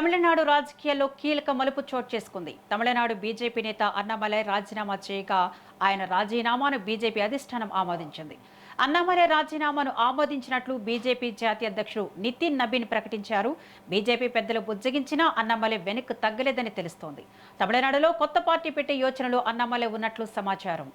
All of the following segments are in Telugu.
తమిళనాడు రాజకీయాల్లో కీలక మలుపు చోటు చేసుకుంది. తమిళనాడు బీజేపీ నేత అన్నామలై రాజీనామా చేయగా ఆయన రాజీనామాను బీజేపీ అధిష్టానం ఆమోదించింది. అన్నామలై రాజీనామాను ఆమోదించినట్లు బీజేపీ జాతీయ అధ్యక్షుడు నితిన్ నబీన్ ప్రకటించారు. బీజేపీ పెద్దలు బుజ్జగించినా అన్నామలై వెనక్కు తగ్గలేదని తెలుస్తోంది. తమిళనాడులో కొత్త పార్టీ పెట్టే యోచనలో అన్నామలై ఉన్నట్లు సమాచారం.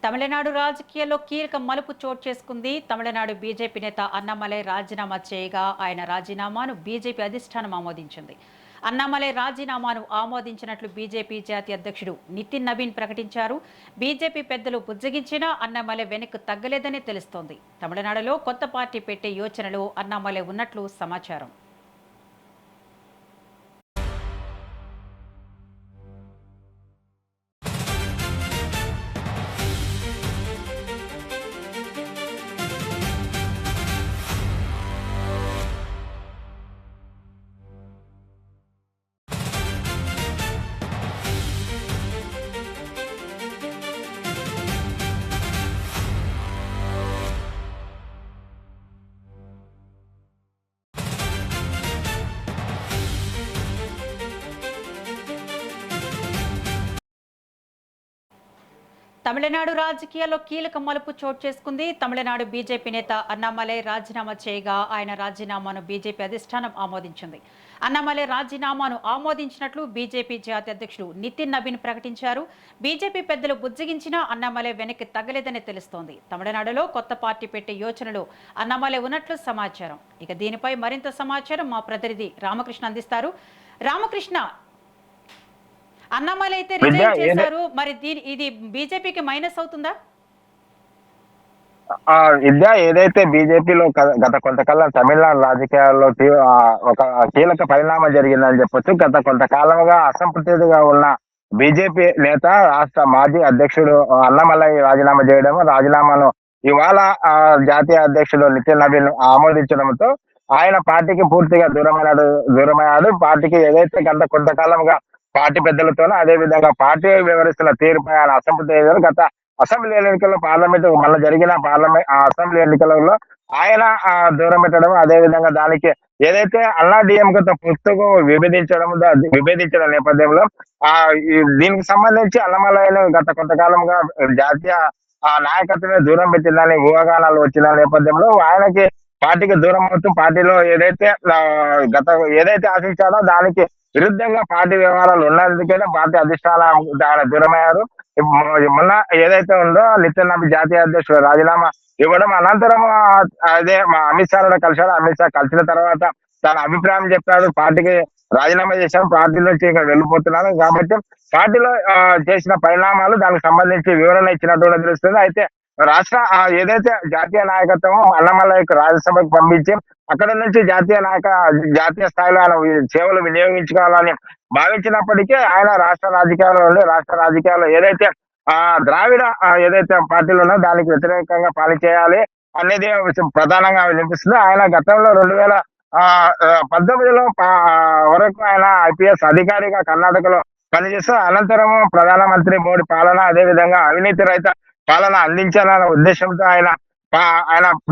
తమిళనాడు రాజకీయాల్లో కీలక మలుపు చోటు చేసుకుంది. తమిళనాడు బీజేపీ నేత అన్నామలై రాజీనామా చేయగా ఆయన రాజీనామాను బీజేపీ అధిష్టానం ఆమోదించింది. అన్నామలై రాజీనామాను ఆమోదించినట్లు బీజేపీ జాతీయ అధ్యక్షుడు నితిన్ నబీన్ ప్రకటించారు. బీజేపీ పెద్దలు బుజ్జగించినా అన్నామలై వెనక్కు తగ్గలేదని తెలుస్తోంది. తమిళనాడులో కొత్త పార్టీ పెట్టే యోచనలో అన్నామలై ఉన్నట్లు సమాచారం. తమిళనాడు రాజకీయాల్లో కీలక మలుపు చోటు చేసుకుంది. తమిళనాడు బీజేపీ నేత అన్నామలై రాజీనామా చేయగా ఆయన రాజీనామాను బీజేపీ అధిష్టానం ఆమోదించింది. అన్నామలై రాజీనామాను ఆమోదించినట్లు బీజేపీ జాతీయ అధ్యక్షుడు నితిన్ నబీన్ ప్రకటించారు. బీజేపీ పెద్దలు బుజ్జగించినా అన్నామలై వెనక్కి తగ్గలేదని తెలుస్తోంది. తమిళనాడులో కొత్త పార్టీ పెట్టే యోచనలో అన్నామలై ఉన్నట్లు సమాచారం. ఇక దీనిపై మరింత సమాచారం మా ప్రతినిధి రామకృష్ణ అందిస్తారు. రామకృష్ణ, అన్నామలై అయితే రిజైన్ చేశారు, మరి ఇది బీజేపీకి మైనస్ అవుతుందా? విద్య ఏదైతే బీజేపీలో గత కొంతకాలం తమిళనాడు రాజకీయాల్లో ఒక కీలక పరిణామం జరిగిందని చెప్పొచ్చు. గత కొంతకాలంగా అసంతృప్తిగా ఉన్న బీజేపీ నేత రాష్ట్ర మాజీ అధ్యక్షుడు అన్నామలై రాజీనామా చేయడం, రాజీనామాను ఇవాళ జాతీయ అధ్యక్షుడు నితిన్ నబీన్ ఆమోదించడంతో ఆయన పార్టీకి పూర్తిగా దూరమయ్యాడు. పార్టీకి ఏదైతే గత కొంతకాలంగా పార్టీ పెద్దలతోనూ అదే విధంగా పార్టీ వ్యవహరిస్తున్న తీరుపై ఆయన అసంతృప్తి గత అసెంబ్లీ ఎన్నికల్లో మళ్ళీ జరిగిన అసెంబ్లీ ఎన్నికలలో ఆయన దూరం పెట్టడం, అదే విధంగా దానికి ఏదైతే అన్నా డిఎంకేతో పొత్తుకు విభేదించడం నేపథ్యంలో దీనికి సంబంధించి అన్నమలైన గత కొంతకాలంగా జాతీయ నాయకత్వమే దూరం పెట్టిందని ఊహాగానాలు వచ్చిన నేపథ్యంలో ఆయనకి పార్టీకి దూరం అవుతూ పార్టీలో ఏదైతే ఆశించాడో దానికి విరుద్ధంగా పార్టీ వ్యవహారాలు ఉన్నందుకైనా పార్టీ అధిష్టానం ఆయన దూరమయ్యారు. మొన్న ఏదైతే ఉందో నితిన్ నబీన్ జాతీయ అధ్యక్షుడు రాజీనామా ఇవ్వడం అనంతరం అదే మా అమిత్ షా కలిశాడు. అమిత్ షా కలిసిన తర్వాత తన అభిప్రాయం చెప్పాడు. పార్టీకి రాజీనామా చేశాను, పార్టీ నుంచి ఇక్కడ వెళ్ళిపోతున్నాను కాబట్టి పార్టీలో చేసిన పరిణామాలు దానికి సంబంధించి వివరణ ఇచ్చినట్టు తెలుస్తుంది. అయితే రాష్ట్ర ఏదైతే జాతీయ నాయకత్వం అన్నమలైకి రాజ్యసభకు పంపించి అక్కడ నుంచి జాతీయ స్థాయిలో ఆయన సేవలు వినియోగించుకోవాలని భావించినప్పటికీ ఆయన రాష్ట్ర రాజకీయాల్లో ఏదైతే ద్రావిడ ఏదైతే పార్టీలు ఉన్నో దానికి వ్యతిరేకంగా పనిచేయాలి అనేది ప్రధానంగా వినిపిస్తుంది. ఆయన గతంలో 2019లో వరకు ఆయన ఐపీఎస్ అధికారిగా కర్ణాటకలో పనిచేస్తూ అనంతరం ప్రధానమంత్రి మోడీ పాలన అదే విధంగా అవినీతి రహిత పాలన అందించాలన్న ఉద్దేశంతో ఆయన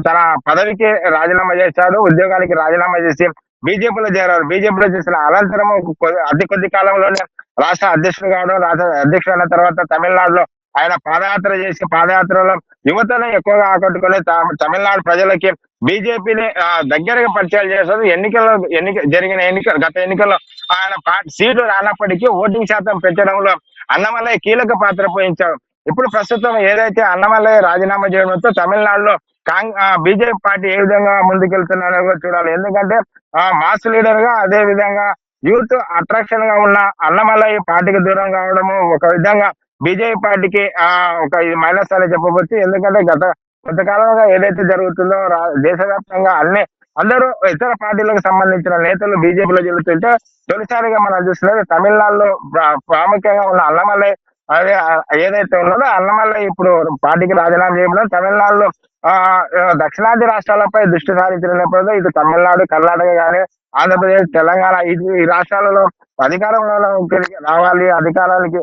తన పదవికి రాజీనామా చేశాడు. ఉద్యోగానికి రాజీనామా చేసి బీజేపీలో చేరారు. బీజేపీలో చేసిన అనంతరం అతి కొద్ది కాలంలోనే రాష్ట్ర అధ్యక్షుడు కావడం, రాష్ట్ర అధ్యక్షుడు అయిన తర్వాత తమిళనాడులో ఆయన పాదయాత్ర చేసి పాదయాత్రలో యువతను ఎక్కువగా ఆకట్టుకుని తమిళనాడు ప్రజలకి బీజేపీని దగ్గరగా పరిచయాలు చేశారు. జరిగిన గత ఎన్నికల్లో ఆయన సీటు రానప్పటికీ ఓటింగ్ శాతం పెంచడంలో అన్నమలై కీలక పాత్ర పోషించారు. ఇప్పుడు ప్రస్తుతం ఏదైతే అన్నమలై రాజీనామా చేయడంతో తమిళనాడులో బీజేపీ పార్టీ ఏ విధంగా ముందుకెళ్తున్నారో కూడా చూడాలి. ఎందుకంటే మాస్ లీడర్ గా అదే విధంగా యూత్ అట్రాక్షన్ గా ఉన్న అన్నమలై పార్టీకి దూరం కావడము ఒక విధంగా బీజేపీ పార్టీకి ఒక ఇది మైనస్ అని చెప్పవచ్చు. ఎందుకంటే కొంతకాలంగా ఏదైతే జరుగుతుందో దేశవ్యాప్తంగా అందరూ ఇతర పార్టీలకు సంబంధించిన నేతలు బీజేపీలో గెలుతుంటే తొలిసారిగా మనం చూస్తున్నది తమిళనాడులో ప్రాముఖ్యంగా ఉన్న అన్నమలై అదే ఏదైతే ఉన్నదో అన్నమలై ఇప్పుడు పార్టీకి రాజీనామా చేయడం తమిళనాడులో దక్షిణాది రాష్ట్రాలపై దృష్టి సారించిన నేపథ్యంలో ఇటు తమిళనాడు, కర్ణాటక కానీ ఆంధ్రప్రదేశ్, తెలంగాణ ఈ రాష్ట్రాలలో అధికారంలో రావాలి, అధికారానికి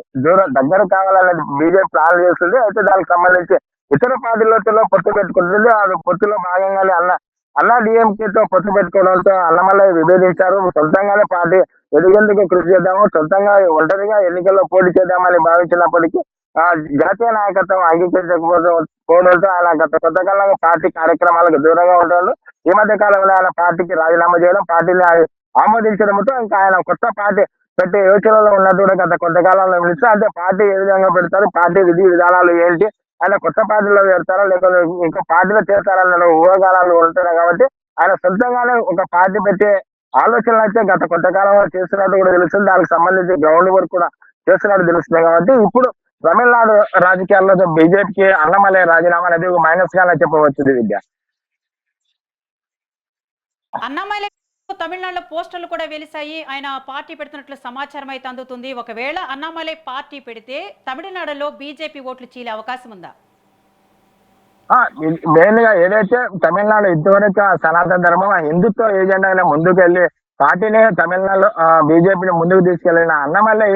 దగ్గర కావాలనేది బీజేపీ ప్లాన్ చేస్తుంది. అయితే దానికి సంబంధించి ఇతర పార్టీలతో పొత్తు పెట్టుకుంటుంది. అది పొత్తులో భాగంగానే అన్నా డిఎంకేతో పొత్తు పెట్టుకోవడంతో అన్నమలై విభేదించారు. సొంతంగానే పార్టీ ఎదిగేందుకు కృషి చేద్దాము, సొంతంగా ఒంటరిగా ఎన్నికల్లో పోటీ చేద్దామని భావించినప్పటికీ జాతీయ నాయకత్వం అంగీకరించకపోవడంతో ఆయన గత కొంతకాలంగా పార్టీ కార్యక్రమాలకు దూరంగా ఉంటాడు. ఈ మధ్య కాలంలో ఆయన పార్టీకి రాజీనామా చేయడం, పార్టీని ఆమోదించడంతో ఇంకా ఆయన కొత్త పార్టీ పెట్టే యోచనలో ఉన్నట్టు కూడా గత కొంతకాలంలో నిలిచి అంటే పార్టీ ఏ విధంగా పెడతారు, పార్టీ విధి విధానాలు ఏంటి, ఆయన కొత్త పార్టీలో చేరుతారా లేకపోతే ఇంకా పార్టీలో చేస్తారన్న ఊహాగానాలు ఉంటున్నాయి. కాబట్టి ఆయన సొంతంగానే ఒక పార్టీ పెట్టే ఆలోచనలు అయితే గత కొంతకాలంలో చేస్తున్నట్టు కూడా తెలుస్తుంది. దానికి సంబంధించి గ్రౌండ్ వర్క్ కూడా చేస్తున్నట్టు తెలుస్తుంది. కాబట్టి ఇప్పుడు తమిళనాడు రాజకీయాల్లో బీజేపీకి అన్నమలై రాజీనామా అనేది ఒక మైనస్ గానే చెప్పవచ్చు. విద్య అన్నమలై తమిళనాడులో పోస్టర్లు కూడా వెలిసాయి. ఆయన పార్టీ పెడుతున్నట్లు సమాచారం అయితే అందుతుంది. ఒకవేళ అన్నామలై పార్టీ పెడితే తమిళనాడులో బీజేపీ ఓట్లు చీలే అవకాశం ఉందా? మెయిన్ గా ఏదైతే తమిళనాడు ఇంతవరకు సనాతన ధర్మం హిందుత్వ ఏజెండా అయినా ముందుకెళ్లి పార్టీని తమిళనాడులో బీజేపీని ముందుకు తీసుకెళ్లిన అన్నమలై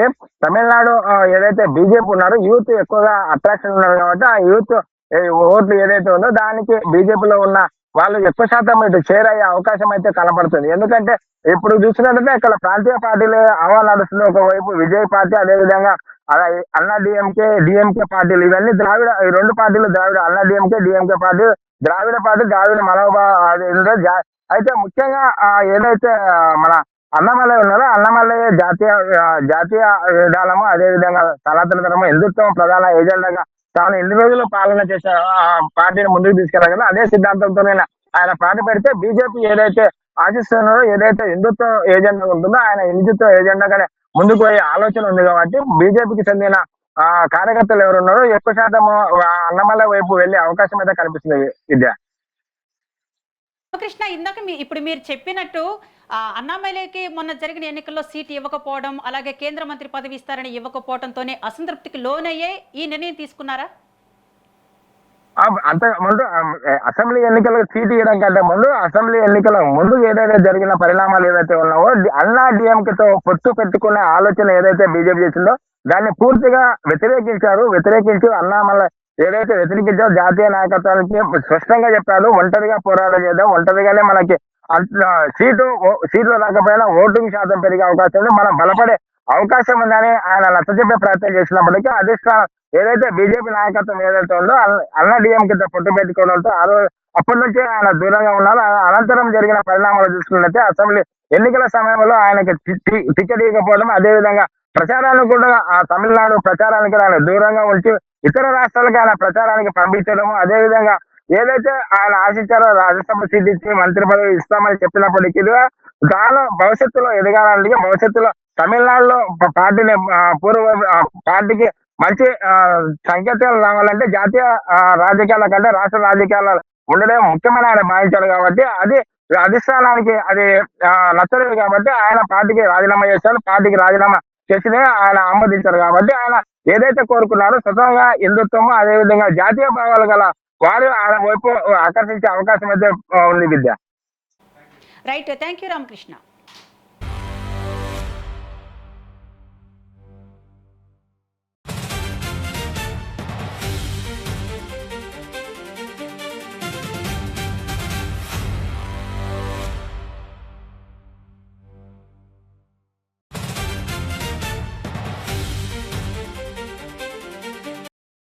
తమిళనాడు ఏదైతే బీజేపీ ఉన్నారో యూత్ ఎక్కువగా అట్రాక్షన్ ఉన్నారు కాబట్టి ఆ యూత్ ఓట్లు ఏదైతే ఉందో దానికి బీజేపీలో ఉన్న వాళ్ళు ఎక్కువ శాతం ఇటు చేరయ్యే అవకాశం అయితే కనపడుతుంది. ఎందుకంటే ఇప్పుడు చూసినట్లయితే ఇక్కడ ప్రాంతీయ పార్టీలు హవా నడుస్తుంది. ఒకవైపు విజయ్ పార్టీ, అదేవిధంగా అన్నా డిఎంకే పార్టీలు, ఇవన్నీ ద్రావిడ, ఈ రెండు పార్టీలు ద్రావిడ, అన్నా డిఎంకే పార్టీ ద్రావిడ పార్టీ, ద్రావిడ మనోభావ. అయితే ముఖ్యంగా ఏదైతే మన అన్నమలై ఉన్నారో అన్నమలై జాతీయ విధానము అదేవిధంగా సనాతన ధర్మం హిందుత్వం ప్రధాన ఏజెండాగా తాను ఎన్ని రోజులు పాలన చేసిన పార్టీని ముందుకు తీసుకెళ్ళగలరు అదే సిద్ధాంతంతోనే ఆయన పార్టీ పెడితే బీజేపీ ఏదైతే ఆశిస్తున్నారో ఏదైతే హిందుత్వ ఏజెండా ఉంటుందో ఆయన హిందుత్వ ఏజెండాగానే ముందుకు పోయే ఆలోచన ఉంది. కాబట్టి బీజేపీకి చెందిన కార్యకర్తలు ఎవరున్నారో ఎక్కువ శాతం అన్నమలై వైపు వెళ్లే అవకాశం అయితే కనిపిస్తుంది. విద్య కృష్ణ, ఇందాక ఇప్పుడు మీరు చెప్పినట్టు అన్నామలైకి మొన్న జరిగిన ఎన్నికల్లో సీటు ఇవ్వకపోవడం, అలాగే కేంద్ర మంత్రి పదవి ఇస్తారని ఇవ్వకపోవడంతోనే అసంతృప్తికి లోనయ్యే ఈ నిర్ణయం తీసుకున్నారా? అంత ముందు అసెంబ్లీ ఎన్నికలకు సీటు ఇవ్వడం కంటే ముందు అసెంబ్లీ ఎన్నికల ముందు ఏదైతే జరిగిన పరిణామాలు ఏదైతే ఉన్నావో అన్నా డిఎంకేతో పొత్తు పెట్టుకునే ఆలోచన ఏదైతే బీజేపీ చేసిందో దాన్ని పూర్తిగా వ్యతిరేకించి అన్నామలై ఏదైతే వ్యతిరేకించారో జాతీయ నాయకత్వానికి స్పష్టంగా చెప్పాడు, ఒంటరిగా పోరాటం చేద్దాం, ఒంటరిగానే మనకి సీట్లు రాకపోయినా ఓటింగ్ శాతం పెరిగే అవకాశం ఉంది, మనం బలపడే అవకాశం ఉందని ఆయన నచ్చజెప్పే ప్రయత్నం చేసినప్పటికీ అధిష్టానం ఏదైతే బీజేపీ నాయకత్వం ఏదైతే ఉందో అన్నా డిఎంకేతో పొట్టు పెట్టుకోవడంతో అప్పటి నుంచి ఆయన దూరంగా ఉన్నారు. అనంతరం జరిగిన పరిణామాలు చూసుకున్నట్లయితే అసెంబ్లీ ఎన్నికల సమయంలో ఆయనకి టికెట్ ఇవ్వకపోవడం, అదేవిధంగా ప్రచారానికి కూడా తమిళనాడు ప్రచారానికి ఆయన దూరంగా ఉంచి ఇతర రాష్ట్రాలకు ఆయన ప్రచారానికి పంపించడం, అదేవిధంగా ఏదైతే ఆయన ఆశించారో రాజ్యసభ సీట్ ఇచ్చి మంత్రి పదవి ఇస్తామని చెప్పినప్పటికీ తాను భవిష్యత్తులో ఎదగాలని భవిష్యత్తులో తమిళనాడులో పార్టీని పార్టీకి మంచి సంకేతాలు రావాలంటే జాతీయ రాజకీయాల కంటే రాష్ట్ర రాజకీయాలు ఉండడం ముఖ్యమైన ఆయన భావించాడు. కాబట్టి అది అధిష్టానానికి అది నచ్చలేదు కాబట్టి ఆయన పార్టీకి రాజీనామా చేశారు. పార్టీకి రాజీనామా చేసినే ఆయన ఆమోదించారు. కాబట్టి ఆయన ఏదైతే కోరుకున్నారో స్వతంగా హిందుత్వము అదేవిధంగా జాతీయ భావాలు గల వారు ఆయన వైపు ఆకర్షించే అవకాశం అయితే ఉంది. విద్య రైట్, థ్యాంక్ యూ రామకృష్ణ.